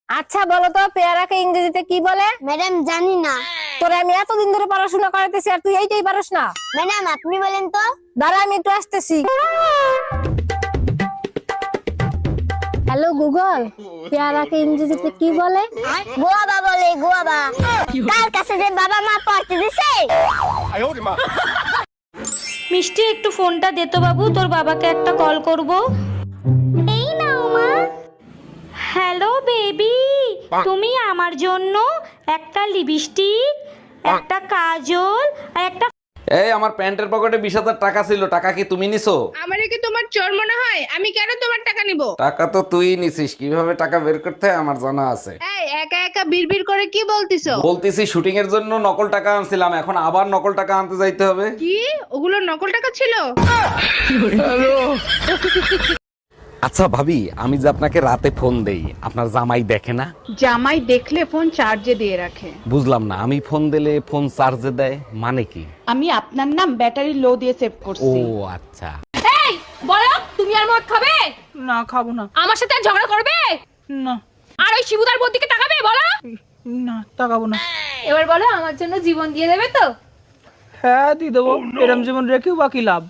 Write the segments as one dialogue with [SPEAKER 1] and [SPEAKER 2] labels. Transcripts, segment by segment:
[SPEAKER 1] আচ্ছা বলো তো পেয়ারাকে ইংরেজিতে কি বলে?
[SPEAKER 2] ম্যাডাম জানি না।
[SPEAKER 1] তোরে আমি এতদিন ধরে পড়াশোনা করাতেছি আর তুই এইটাই পারস না?
[SPEAKER 2] ম্যাডাম আপনি বলেন তো।
[SPEAKER 1] দাঁড়া আমি একটু আসতেছি। হ্যালো গুগল, পেয়ারাকে ইংরেজিতে কি বলে?
[SPEAKER 2] গোয়াবা বলে, গোয়াবা। কার কাছে যে বাবা মা পড়তে দিছে?
[SPEAKER 3] মিষ্টি একটু ফোনটা দে তো বাবু, তোর বাবাকে একটা কল করব।
[SPEAKER 2] এই নাও মা।
[SPEAKER 3] হ্যালো বেবি, তুমি আমার জন্য একটা লিপস্টিক, একটা কাজল আর একটা
[SPEAKER 4] এই আমার প্যান্টের পকেটে 20,000 টাকা ছিল, টাকা কি তুমি নিছো?
[SPEAKER 5] আমারে কি তোমার চোর মনে হয়? আমি কেন তোমার টাকা নিব?
[SPEAKER 4] টাকা তো তুই নিছিস, কিভাবে টাকা বের করতে হয় আমার জানা আছে।
[SPEAKER 5] এই একা একা বিড়বিড় করে কি বলতিছো?
[SPEAKER 4] বলতেছি শুটিং এর জন্য নকল টাকা আনছিলাম, এখন আবার নকল টাকা আনতে যাইতে হবে।
[SPEAKER 5] কি ওগুলো নকল টাকা ছিল?
[SPEAKER 4] আচ্ছা ভাবি, আমি যে আপনাকে রাতে ফোন দেই, আপনার জামাই দেখে না?
[SPEAKER 5] জামাই দেখলে ফোন চার্জে দিয়ে রাখে।
[SPEAKER 4] বুঝলাম না, আমি ফোন দিলে ফোন চার্জে দেয় মানে কি?
[SPEAKER 5] আমি আপনার নাম ব্যাটারি লো দিয়ে সেভ
[SPEAKER 4] ও
[SPEAKER 5] করছি।
[SPEAKER 4] আচ্ছা।
[SPEAKER 1] এই বলো, তুমি আর মদ খাবে?
[SPEAKER 5] না খাবো না।
[SPEAKER 1] আমার সাথে আর ঝগড়া করবে?
[SPEAKER 5] না
[SPEAKER 1] আর ওই শিবুদার বোন দিকে তাকাবে? বলো।
[SPEAKER 5] না তাকাবো না।
[SPEAKER 1] এবার বলো, আমার জন্য জীবন দিয়ে দেবে তো?
[SPEAKER 5] হ্যাঁ দিয়ে দেবো। এরম জীবন রেখেও বাকি লাভ।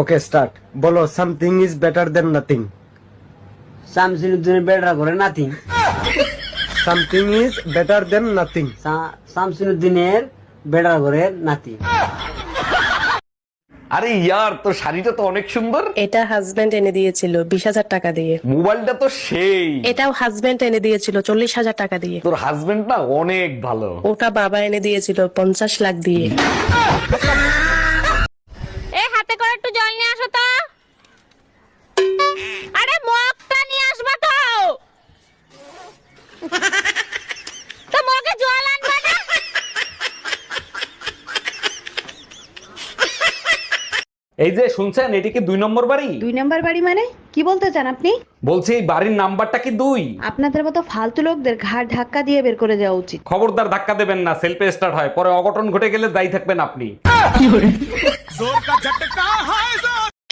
[SPEAKER 6] Okay start. বলো something is better than nothing.
[SPEAKER 7] শামসিনুদ্দিনের বেড়া করে nothing.
[SPEAKER 6] Something is better than nothing.
[SPEAKER 7] শামসিনুদ্দিনের বেড়া করে নাতি।
[SPEAKER 4] আরে ইয়ার, তোর শাড়িটা তো অনেক সুন্দর।
[SPEAKER 8] এটা হাজবেন্ড এনে দিয়েছিল 20,000 টাকা দিয়ে।
[SPEAKER 4] মোবাইলটা তো সেই।
[SPEAKER 8] এটাও হাজবেন্ড এনে দিয়েছিল 40,000 টাকা দিয়ে।
[SPEAKER 4] তোর হাজবেন্ড না অনেক ভালো।
[SPEAKER 8] ওটা বাবা এনে দিয়েছিল 50 লাখ দিয়ে।
[SPEAKER 1] এই হাতে করে একটু জল নিয়ে আসো তো। আরে মগটা নিয়ে আসবা তো। তো মগে জল আনবা না?
[SPEAKER 4] এই যে শুনছেন, এটি কি 2 নম্বর বাড়ি?
[SPEAKER 9] 2 নাম্বার বাড়ি মানে কি বলতে চান আপনি?
[SPEAKER 4] বলছি এই বাড়ির নাম্বারটা কি 2?
[SPEAKER 9] আপনাদের মতো ফালতু লোকদের ঘাড় ধাক্কা দিয়ে বের করে দেওয়া উচিত।
[SPEAKER 4] খবরদার ধাক্কা দেবেন না, সেলফে স্টার্ট হয়, পরে অঘটন ঘটে গেলে দায়ী থাকবেন আপনি।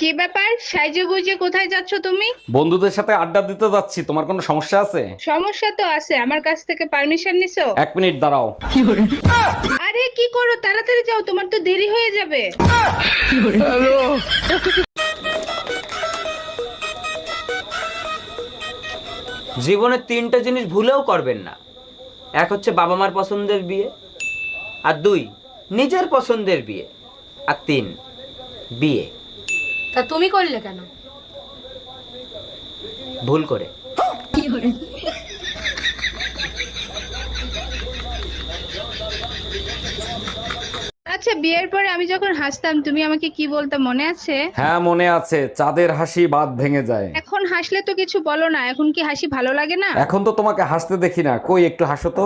[SPEAKER 5] কি ব্যাপার, সাইজে গুজে কোথায় যাচ্ছ তুমি?
[SPEAKER 4] বন্ধুদের সাথে আড্ডা দিতে যাচ্ছি, তোমার কোনো সমস্যা আছে?
[SPEAKER 5] সমস্যা তো আছে, আমার কাছ থেকে পারমিশন নিছো?
[SPEAKER 4] 1 মিনিট দাঁড়াও।
[SPEAKER 5] আরে কি করো, তাড়াতাড়ি যাও, তোমার তো দেরি হয়ে যাবে।
[SPEAKER 7] জীবনে 3টা জিনিস ভুলেও করবেন না। 1 হচ্ছে বাবা মার পছন্দের বিয়ে, আর 2 নিজের পছন্দের বিয়ে, আর 3 বিয়ে।
[SPEAKER 1] তা তুমি করলে কেন?
[SPEAKER 7] ভুল করে।
[SPEAKER 5] আচ্ছা বিয়ের পরে আমি যখন হাসতাম তুমি আমাকে কি বলতে মনে আছে?
[SPEAKER 4] হ্যাঁ মনে আছে, চাঁদের হাসি বাদ ভেঙে যায়।
[SPEAKER 5] এখন হাসলে তো কিছু বলো না, এখন কি হাসি ভালো লাগে না?
[SPEAKER 4] এখন তো তোমাকে হাসতে দেখি না, কই একটু হাসো তো।